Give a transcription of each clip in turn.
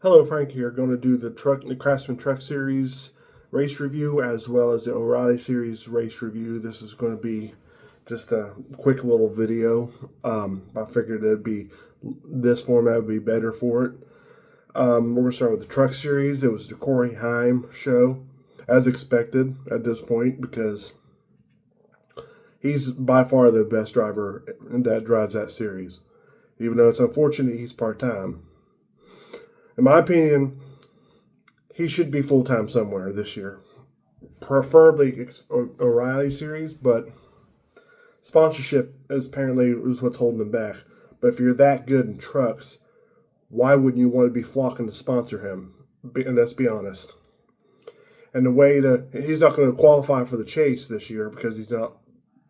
Hello, Frank here. Going to do the Craftsman Truck Series race review as well as the O'Reilly Series race review. This is going to be just a quick little video. I figured this format would be better for it. We're going to start with the Truck Series. It was the Corey Heim show, as expected at this point, because he's by far the best driver that drives that series. Even though it's unfortunate he's part-time. In my opinion, he should be full-time somewhere this year. Preferably O'Reilly series, but sponsorship is what's holding him back. But if you're that good in trucks, why wouldn't you want to be flocking to sponsor him? And let's be honest. And he's not going to qualify for the chase this year because he's not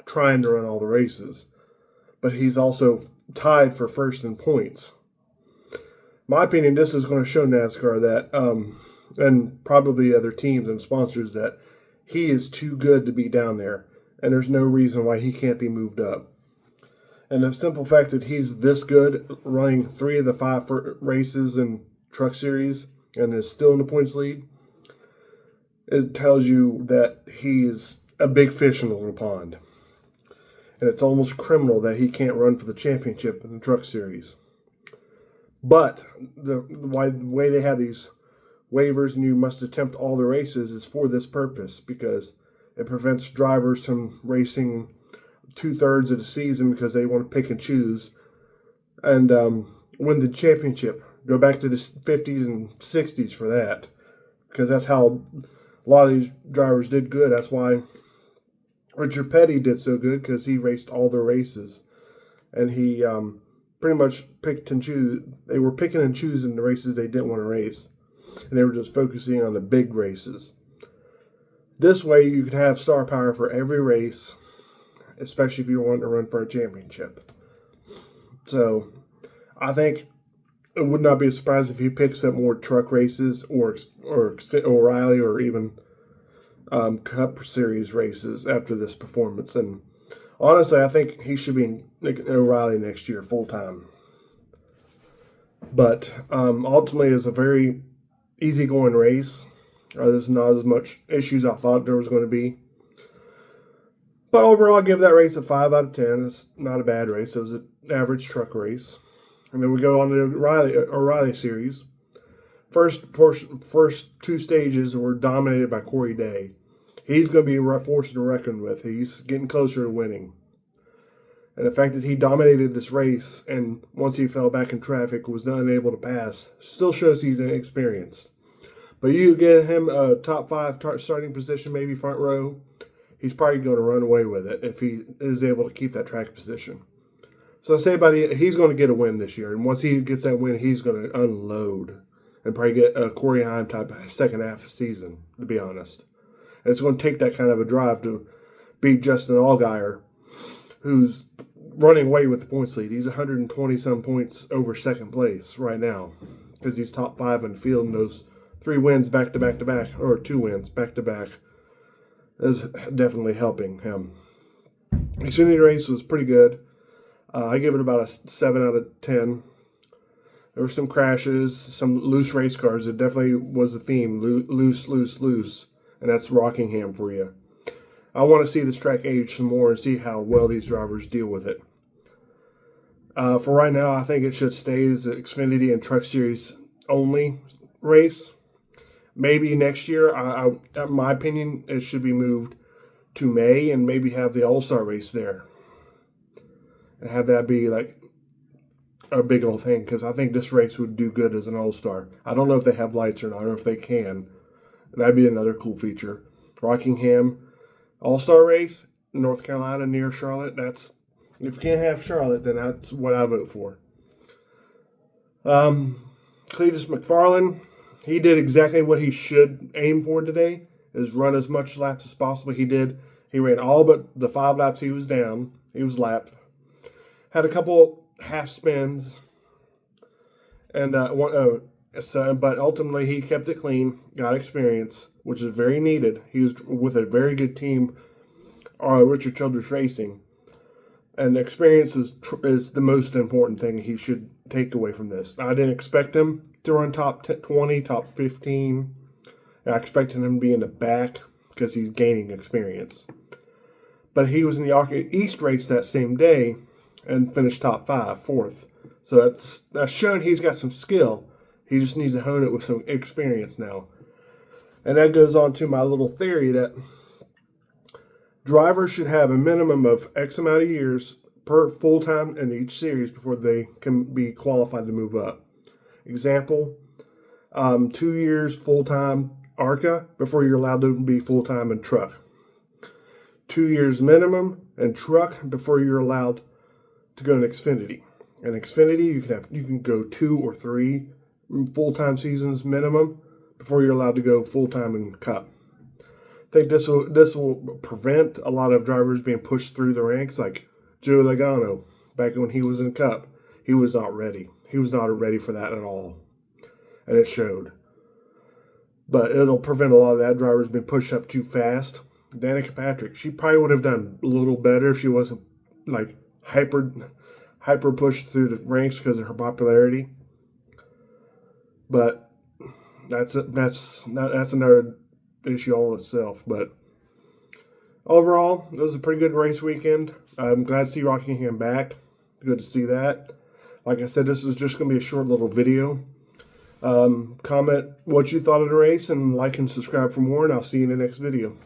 trying to run all the races. But he's also tied for first in points. My opinion, this is going to show NASCAR that, and probably other teams and sponsors, that he is too good to be down there, and there's no reason why he can't be moved up. And the simple fact that he's this good, running 3 of the 5 races in Truck Series, and is still in the points lead, it tells you that he's a big fish in a little pond. And it's almost criminal that he can't run for the championship in the Truck Series. But the way they have these waivers and you must attempt all the races is for this purpose, because it prevents drivers from racing 2/3 of the season because they want to pick and choose and win the championship. Go back to the 50s and 60s for that, because that's how a lot of these drivers did good. That's why Richard Petty did so good, because he raced all the races, and he pretty much picked and choose. They were picking and choosing the races they didn't want to race, and they were just focusing on the big races. This way, you could have star power for every race, especially if you want to run for a championship. So, I think it would not be a surprise if he picks up more truck races or O'Reilly or even Cup Series races after this performance. And honestly, I think he should be in O'Reilly next year full time. But ultimately, it's a very easygoing race. There's not as much issues I thought there was going to be. But overall, I give that race a 5 out of 10. It's not a bad race. It was an average truck race. And then we go on to the O'Reilly series. First 2 stages were dominated by Corey Day. He's going to be a force to reckon with. He's getting closer to winning. And the fact that he dominated this race, and once he fell back in traffic, was not able to pass, still shows he's inexperienced. But you get him a top 5 starting position, maybe front row, he's probably going to run away with it if he is able to keep that track position. So I say he's going to get a win this year. And once he gets that win, he's going to unload and probably get a Corey Heim type second half season, to be honest. And it's going to take that kind of a drive to beat Justin Allgaier, who's running away with the points lead. He's 120-some points over second place right now, because he's top 5 in the field, and those 3 wins back-to-back, or 2 wins back-to-back, is definitely helping him. The Xfinity race was pretty good. I give it about a 7 out of 10. There were some crashes, some loose race cars. It definitely was a theme, loose, and that's Rockingham for you. I want to see this track age some more and see how well these drivers deal with it. For right now, I think it should stay as the Xfinity and Truck Series only race. Maybe next year, in my opinion, it should be moved to May and maybe have the All-Star race there. And have that be like a big old thing, because I think this race would do good as an All-Star. I don't know if they have lights or not, or if they can. That'd be another cool feature. Rockingham All-Star race, North Carolina near Charlotte. If you can't have Charlotte, then that's what I vote for. Cletus McFarland, he did exactly what he should aim for today, is run as much laps as possible. He did. He ran all but the 5 laps he was down. He was lapped. Had a couple half spins, and but ultimately he kept it clean, got experience, which is very needed. He was with a very good team, Richard Childress Racing. And experience is the most important thing he should take away from this. I didn't expect him to run top 20, top 15. I expected him to be in the back because he's gaining experience. But he was in the ARCA East race that same day and finished top 5, fourth. So that's showing he's got some skill. He just needs to hone it with some experience now. And that goes on to my little theory that drivers should have a minimum of X amount of years per full-time in each series before they can be qualified to move up. Example, 2 years full-time ARCA before you're allowed to be full-time in truck. 2 years minimum in truck before you're allowed to go in Xfinity. In Xfinity, you can go 2 or 3 full-time seasons minimum before you're allowed to go full-time in Cup. I think this will prevent a lot of drivers being pushed through the ranks, like Joe Logano back when he was in Cup. He was not ready. He was not ready for that at all, and it showed. But it'll prevent a lot of that drivers being pushed up too fast. Danica Patrick, she probably would have done a little better if she wasn't like hyper pushed through the ranks because of her popularity. But that's another issue all itself. But overall, it was a pretty good race weekend. I'm glad to see Rockingham back. Good to see that. Like I said, this is just going to be a short little video. Comment what you thought of the race and like and subscribe for more, and I'll see you in the next video.